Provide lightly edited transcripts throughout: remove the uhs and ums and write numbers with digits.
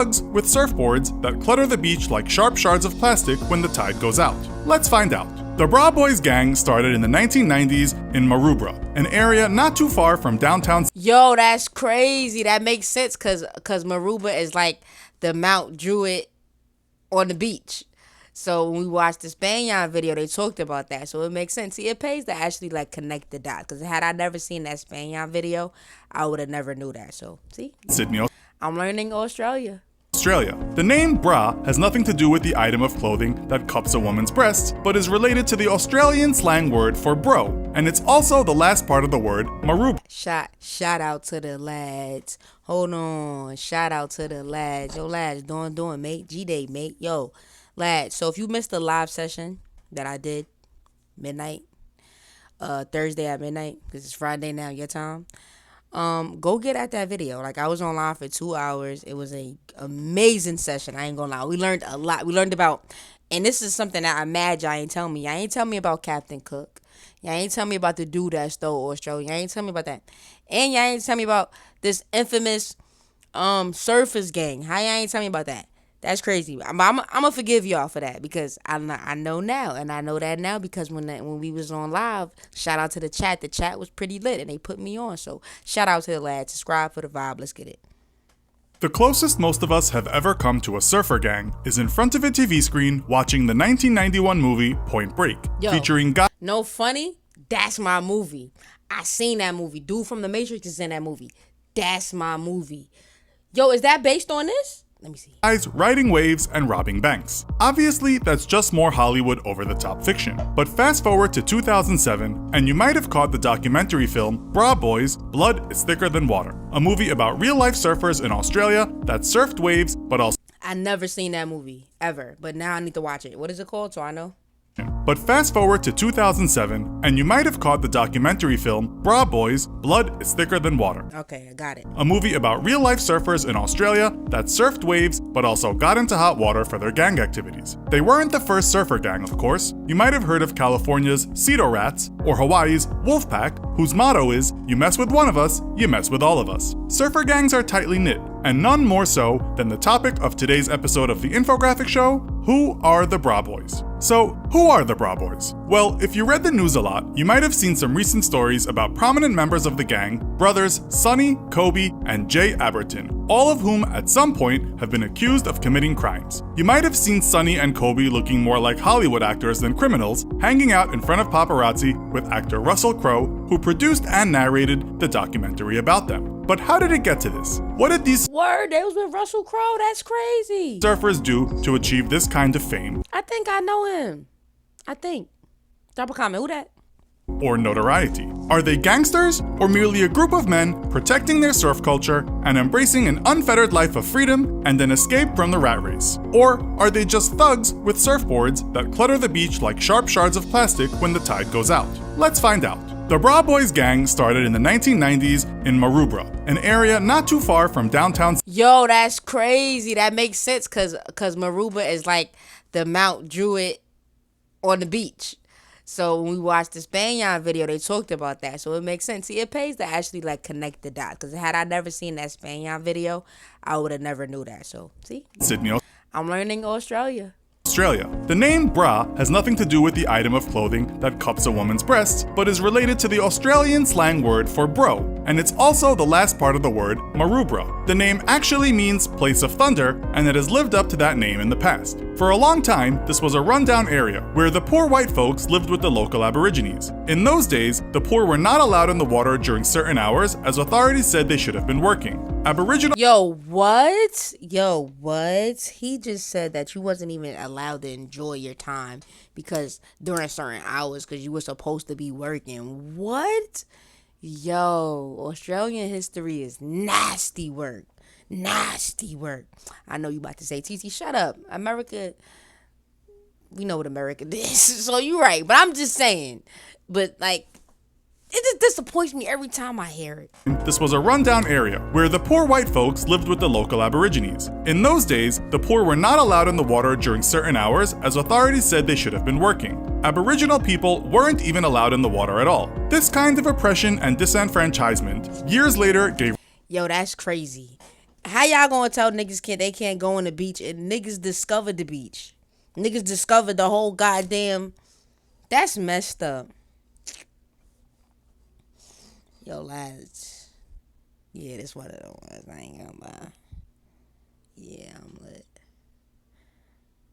thugs with surfboards that clutter the beach like sharp shards of plastic when the tide goes out. Let's find out. The Bra Boys gang started in the 1990s in Maroubra, an area not too far from downtown. Yo, that's crazy. That makes sense cause Maroubra is like the Mount Druitt on the beach. So when we watched the Spaniard video, they talked about that. So it makes sense. See, it pays to actually like connect the dots. Because had I never seen that Spaniard video, I would have never knew that. So see, Sydney, I'm learning Australia. The name bra has nothing to do with the item of clothing that cups a woman's breasts, but is related to the Australian slang word for bro, and it's also the last part of the word Maroubra. Shout out to the lads. Hold on. Shout out to the lads. Yo, lads, doing, mate. G-Day, mate. Yo, lads. So if you missed the live session that I did, midnight, Thursday at midnight, because it's Friday now, your time. Go get at that video. Like, I was on live for 2 hours. It was a amazing session. I ain't gonna lie. We learned a lot. We learned about, and this is something that I'm mad y'all ain't tell me. Y'all ain't tell me about Captain Cook. Y'all ain't tell me about the dude that stole Australia. Y'all ain't tell me about that. And y'all ain't tell me about this infamous surfers gang. How y'all ain't tell me about that? That's crazy. I'm gonna forgive y'all for that because I know now, and I know that now because when we was on live, shout out to the chat. The chat was pretty lit, and they put me on. So shout out to the lads. Subscribe for the vibe. Let's get it. The closest most of us have ever come to a surfer gang is in front of a TV screen watching the 1991 movie Point Break, featuring guys. No funny. That's my movie. I seen that movie. Dude from The Matrix is in that movie. That's my movie. Yo, is that based on this? Let me see. Guys riding waves and robbing banks. Obviously, that's just more Hollywood over-the-top fiction. But fast forward to 2007, and you might have caught the documentary film Bra Boys, Blood is Thicker Than Water, a movie about real-life surfers in Australia that surfed waves, but also. I never seen that movie, ever, but now I need to watch it. What is it called, so I know? But fast forward to 2007, and you might have caught the documentary film Bra Boys, Blood is Thicker Than Water. Okay, I got it. A movie about real-life surfers in Australia that surfed waves, but also got into hot water for their gang activities. They weren't the first surfer gang, of course. You might have heard of California's Cedo Rats, or Hawaii's Wolfpack, whose motto is, you mess with one of us, you mess with all of us. Surfer gangs are tightly knit, and none more so than the topic of today's episode of the infographic show, who are the Bra Boys? So, who are the Bra Boys? Well, if you read the news a lot, you might have seen some recent stories about prominent members of the gang, brothers Sonny, Kobe, and Jay Aberton, all of whom at some point have been accused of committing crimes. You might have seen Sonny and Kobe looking more like Hollywood actors than criminals, hanging out in front of paparazzi with actor Russell Crowe, who produced and narrated the documentary about them. But how did it get to this? What did these they was with Russell Crowe? That's crazy. surfers do to achieve this kind of fame? I think I know him. Drop a comment. Who that? Or notoriety? Are they gangsters, or merely a group of men protecting their surf culture and embracing an unfettered life of freedom and an escape from the rat race? Or are they just thugs with surfboards that clutter the beach like sharp shards of plastic when the tide goes out? Let's find out. The Bra Boys gang started in the 1990s in Maroubra, an area not too far from downtown. Yo, that's crazy. That makes sense because Maroubra is like the Mount Druitt on the beach. So when we watched the Spaniard video, they talked about that. So it makes sense. See, it pays to actually like connect the dots. Because had I never seen that Spaniard video, I would have never knew that. So see, Sydney, I'm learning Australia. The name bra has nothing to do with the item of clothing that cups a woman's breasts, but is related to the Australian slang word for bro, and it's also the last part of the word Maroubra. The name actually means place of thunder, and it has lived up to that name in the past. For a long time, this was a rundown area where the poor white folks lived with the local Aborigines. In those days, the poor were not allowed in the water during certain hours, as authorities said they should have been working. Aboriginal. Yo, what? He just said that you wasn't even allowed to enjoy your time because during certain hours because you were supposed to be working. What? Yo, Australian history is nasty work. I know you about to say, TT, shut up. America, we know what America is. So you're right, but I'm just saying. But like, it just disappoints me every time I hear it. This was a rundown area where the poor white folks lived with the local Aborigines. In those days, the poor were not allowed in the water during certain hours, as authorities said they should have been working. Aboriginal people weren't even allowed in the water at all. This kind of oppression and disenfranchisement, years later, gave. Yo, that's crazy. How y'all gonna tell niggas they can't go on the beach and niggas discovered the beach? Niggas discovered the whole goddamn. That's messed up. Yo, lads. Yeah, this one of the ones. I ain't gonna lie. Yeah, I'm lit.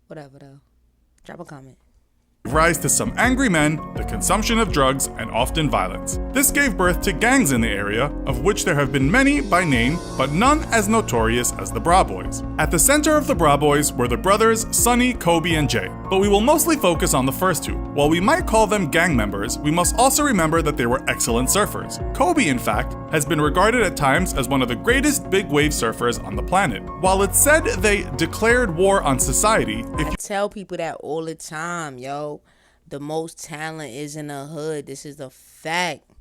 Whatever though. Drop a comment. Rise to some angry men, the consumption of drugs, and often violence. This gave birth to gangs in the area, of which there have been many by name, but none as notorious as the Bra Boys. At the center of the Bra Boys were the brothers Sonny, Kobe, and Jay, but we will mostly focus on the first two. While we might call them gang members, we must also remember that they were excellent surfers. Kobe, in fact, has been regarded at times as one of the greatest big wave surfers on the planet. While it's said they declared war on society, if I tell people that all the time, yo. The most talent is in the hood. This is a fact. I'm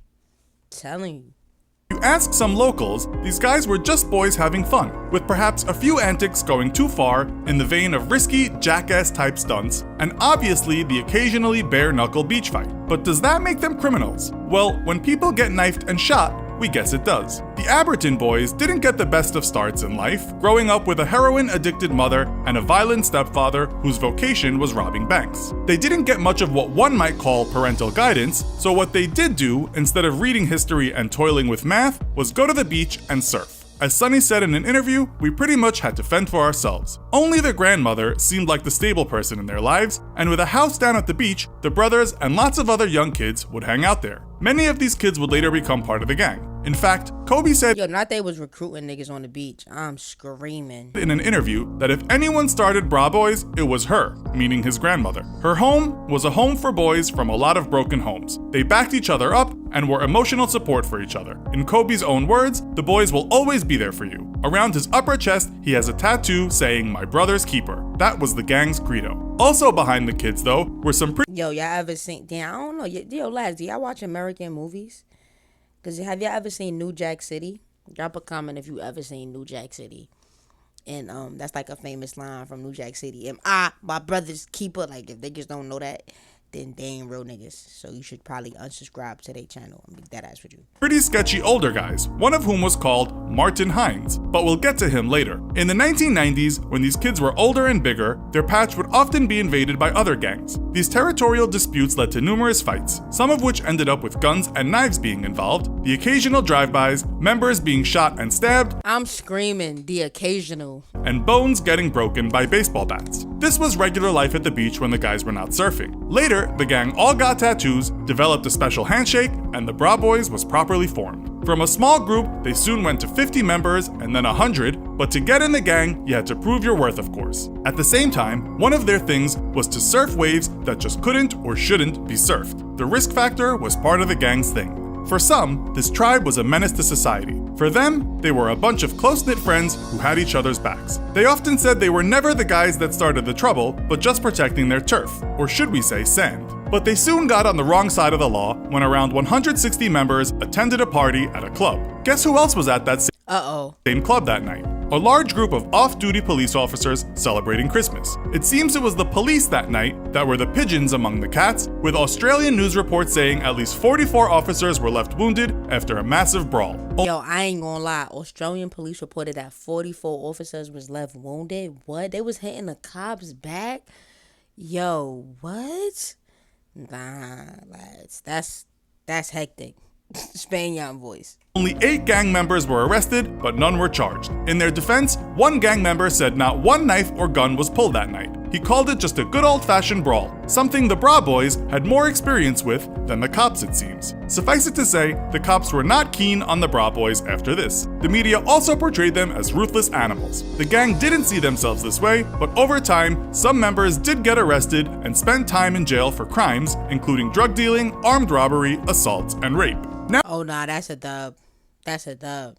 telling you. you ask some locals, these guys were just boys having fun, with perhaps a few antics going too far in the vein of risky, jackass-type stunts, and obviously the occasionally bare-knuckle beach fight. But does that make them criminals? Well, when people get knifed and shot, we guess it does. The Aberton boys didn't get the best of starts in life, growing up with a heroin-addicted mother and a violent stepfather whose vocation was robbing banks. They didn't get much of what one might call parental guidance, so what they did do, instead of reading history and toiling with math, was go to the beach and surf. As Sonny said in an interview, we pretty much had to fend for ourselves. Only their grandmother seemed like the stable person in their lives, and with a house down at the beach, the brothers and lots of other young kids would hang out there. Many of these kids would later become part of the gang. In fact, Kobe said Yo, not they was recruiting niggas on the beach. I'm screaming. in an interview that if anyone started Bra Boys, it was her, meaning his grandmother. Her home was a home for boys from a lot of broken homes. They backed each other up and were emotional support for each other. In Kobe's own words, the boys will always be there for you. Around his upper chest, he has a tattoo saying, "My brother's keeper." That was the gang's credo. Also behind the kids, though, were some pretty Yo, y'all ever seen? Damn, I don't know. Yo, lads, do y'all watch American movies? Cause have y'all ever seen New Jack City? Drop a comment if you ever seen New Jack City. And that's like a famous line from New Jack City. My brother's keeper. Like if niggas don't know that, then they ain't real niggas. So you should probably unsubscribe to their channel. I'm dead ass with you. pretty sketchy older guys, one of whom was called Martin Hines, but we'll get to him later. In the 1990s, when these kids were older and bigger, their patch would often be invaded by other gangs. These territorial disputes led to numerous fights, some of which ended up with guns and knives being involved, the occasional drive-bys, members being shot and stabbed, I'm screaming the occasional. and bones getting broken by baseball bats. This was regular life at the beach when the guys were not surfing. Later, the gang all got tattoos, developed a special handshake, and the Bra Boys was properly formed. From a small group, they soon went to 50 members and then 100, but to get in the gang, you had to prove your worth, of course. At the same time, one of their things was to surf waves that just couldn't or shouldn't be surfed. The risk factor was part of the gang's thing. For some, this tribe was a menace to society. For them, they were a bunch of close-knit friends who had each other's backs. They often said they were never the guys that started the trouble, but just protecting their turf, or should we say sand. But they soon got on the wrong side of the law when around 160 members attended a party at a club. Guess who else was at that same club that night? A large group of off-duty police officers celebrating Christmas. It seems it was the police that night that were the pigeons among the cats, with Australian news reports saying at least 44 officers were left wounded after a massive brawl. Yo, I ain't gonna lie. Australian police reported that 44 officers was left wounded. What? They was hitting the cops back? Yo, what? Nah, lads. That's hectic. Spaniard voice. Only 8 gang members were arrested, but none were charged. In their defense, one gang member said not one knife or gun was pulled that night. He called it just a good old-fashioned brawl, something the Bra Boys had more experience with than the cops, it seems. Suffice it to say, the cops were not keen on the Bra Boys after this. The media also portrayed them as ruthless animals. The gang didn't see themselves this way, but over time, some members did get arrested and spent time in jail for crimes, including drug dealing, armed robbery, assault, and rape. Now, Oh, nah, that's a dub. That's a dub.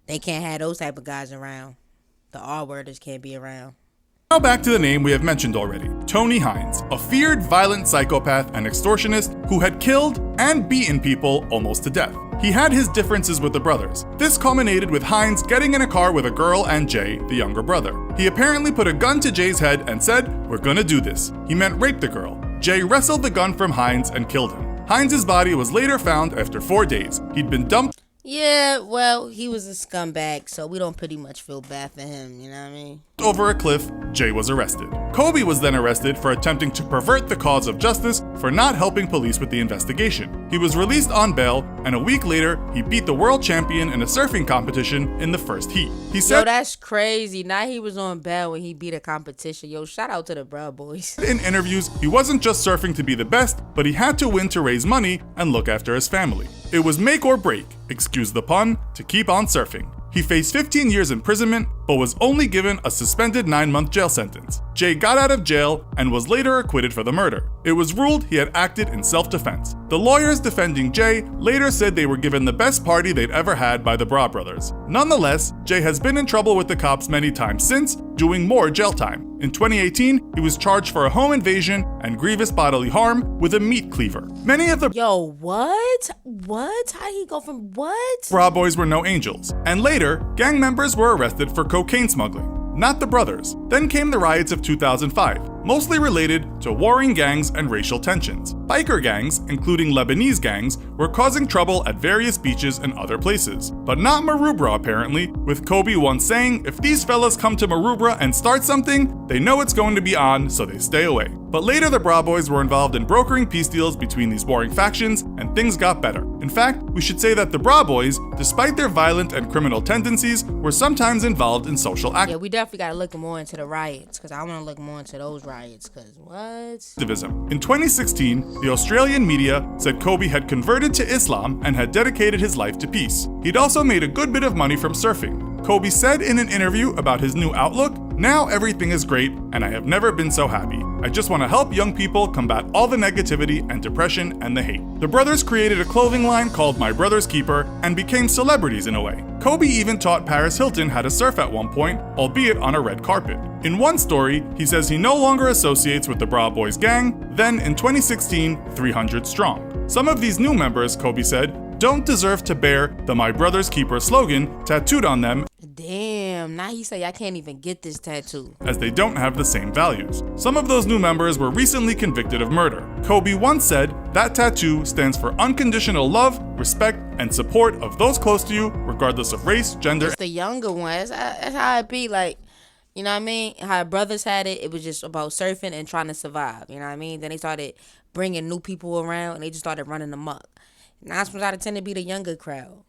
They can't have those type of guys around. The R-worders can't be around. Now back to the name we have mentioned already, Tony Hines, a feared, violent psychopath and extortionist who had killed and beaten people almost to death. He had his differences with the brothers. This culminated with Hines getting in a car with a girl and Jay, the younger brother. He apparently put a gun to Jay's head and said, "We're gonna do this." He meant rape the girl. Jay wrestled the gun from Hines and killed him. Hines' body was later found after 4 days. He'd been dumped Yeah, well, he was a scumbag, so we don't pretty much feel bad for him, you know what I mean? Over a cliff, Jay was arrested. Kobe was then arrested for attempting to pervert the cause of justice for not helping police with the investigation. He was released on bail, and a week later, he beat the world champion in a surfing competition in the first heat. He Yo, said that's crazy. Now he was on bail when he beat a competition. Yo, shout out to the Broad Boys. in interviews he wasn't just surfing to be the best, but he had to win to raise money and look after his family. It was make or break, excuse the pun, to keep on surfing. He faced 15 years imprisonment, but was only given a suspended 9-month jail sentence. Jay got out of jail and was later acquitted for the murder. It was ruled he had acted in self-defense. The lawyers defending Jay later said they were given the best party they'd ever had by the Bra brothers. Nonetheless, Jay has been in trouble with the cops many times since, doing more jail time. In 2018, he was charged for a home invasion and grievous bodily harm with a meat cleaver. Many of the Yo, what? What? How he go from what? Bra Boys were no angels, and later, gang members were arrested for cocaine smuggling. Not the brothers. Then came the riots of 2005, mostly related to warring gangs and racial tensions. Biker gangs, including Lebanese gangs, were causing trouble at various beaches and other places. But not Maroubra apparently, with Kobe once saying, if these fellas come to Maroubra and start something, they know it's going to be on, so they stay away. But later the Bra Boys were involved in brokering peace deals between these warring factions, and things got better. In fact, we should say that the Bra Boys, despite their violent and criminal tendencies, were sometimes involved in social Yeah, we definitely gotta look more into the riots, because I want to look more into those riots, because what? activism. In 2016, the Australian media said Kobe had converted to Islam and had dedicated his life to peace. He'd also made a good bit of money from surfing. Kobe said in an interview about his new outlook, "Now everything is great, and I have never been so happy. I just want to help young people combat all the negativity and depression and the hate." The brothers created a clothing line called My Brother's Keeper and became celebrities in a way. Kobe even taught Paris Hilton how to surf at one point, albeit on a red carpet. In one story, he says he no longer associates with the Bra Boys gang, then in 2016, 300 strong. Some of these new members, Kobe said, don't deserve to bear the My Brother's Keeper slogan tattooed on them, Damn, now he say I can't even get this tattoo. as they don't have the same values. Some of those new members were recently convicted of murder. Kobe once said, that tattoo stands for unconditional love, respect, and support of those close to you, regardless of race, gender, It's the younger one. That's how it be. Like, you know what I mean? How brothers had it, it was just about surfing and trying to survive. You know what I mean? Then they started bringing new people around, and they just started running amok. 9 times out of 10 to be the younger crowd.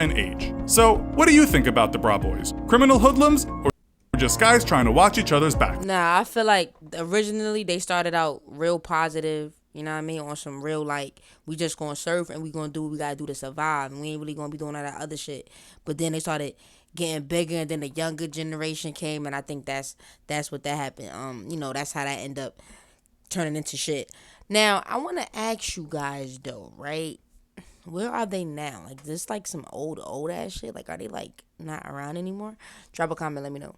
and age. So, what do you think about the Bra Boys? Criminal hoodlums, or just guys trying to watch each other's back? Nah, I feel like originally they started out real positive, you know what I mean, on some real like, we just gonna surf and we gonna do what we gotta do to survive, and we ain't really gonna be doing all that other shit. But then they started getting bigger, and then the younger generation came, and I think that's what that happened. You know, that's how that ended up turning into shit. Now, I want to ask you guys though, right? Where are they now? Like, this like some old ass shit? Like, are they like not around anymore? Drop a comment, let me know.